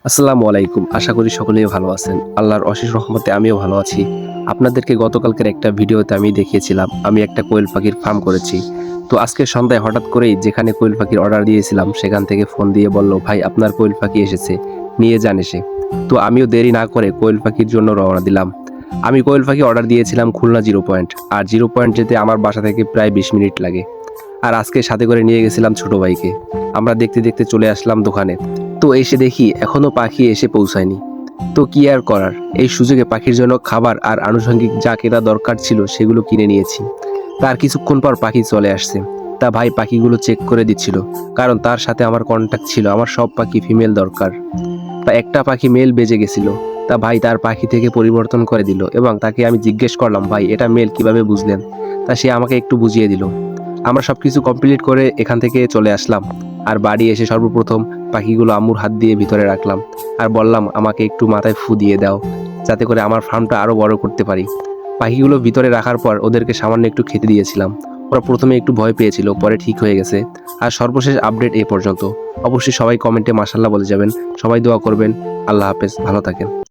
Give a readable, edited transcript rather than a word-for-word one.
আসসালামু আলাইকুম। আশা করি সকলেই ভালো আছেন। আল্লাহর অশেষ রহমতে আমিও ভালো আছি। আপনাদেরকে গতকালকের একটা ভিডিওতে আমি দেখিয়েছিলাম আমি একটা কোয়েল পাখির ফার্ম করেছি। তো আজকে সন্ধ্যায় হঠাৎ করেই যেখানে কোয়েল পাখির অর্ডার দিয়েছিলাম সেখান থেকে ফোন দিয়ে বলল, ভাই আপনার কোয়েল পাখি এসেছে, নিয়ে যান এসে। তো আমিও দেরি না করে কোয়েল পাখির জন্য রওনা দিলাম। আমি কোয়েল পাখি অর্ডার দিয়েছিলাম খুলনা 0 পয়েন্ট, আর 0 পয়েন্ট যেতে আমার বাসা থেকে প্রায় 20 মিনিট লাগে। আর আজকে সাথে করে নিয়ে গেছিলাম ছোট ভাইকে। আমরা দেখতে দেখতে চলে আসলাম দোকানে। তো এসে দেখি এখনো পাখি এসে পৌঁছায়নি। তো কি আর করার, এই সুযোগে পাখির জন্য খাবার আর আনুষঙ্গিক যা কেনা দরকার ছিল সেগুলো কিনে নিয়েছি। তার কিছুক্ষণ পর পাখি চলে আসছে। তা ভাই পাখিগুলো চেক করে দিচ্ছিল, কারণ তার সাথে আমার কন্ট্যাক্ট ছিল, আমার সব পাখি ফিমেল দরকার। তা একটা পাখি মেল বেজে গেছিল। তা ভাই তার পাখি থেকে পরিবর্তন করে দিল, এবং তাকে আমি জিজ্ঞেস করলাম, ভাই এটা মেল কিভাবে বুঝলেন? তা সে আমাকে একটু বুঝিয়ে দিল। আমরা সব কিছু কমপ্লিট করে এখান থেকে চলে আসলাম। আর বাড়ি এসে সর্বপ্রথম পাখিগুলো আম্মুর হাত দিয়ে ভিতরে রাখলাম, আর বললাম আমাকে একটু মাথায় ফু দিয়ে দাও, যাতে করে আমার ফার্মটা আরও বড় করতে পারি। পাখিগুলো ভিতরে রাখার পর ওদেরকে সামান্য একটু খেতে দিয়েছিলাম। ওরা প্রথমে একটু ভয় পেয়েছিল, পরে ঠিক হয়ে গেছে। আর সর্বশেষ আপডেট এ পর্যন্ত। অবশ্যই সবাই কমেন্টে মাশাআল্লাহ বলে যাবেন। সবাই দোয়া করবেন। আল্লাহ হাফেজ, ভালো থাকেন।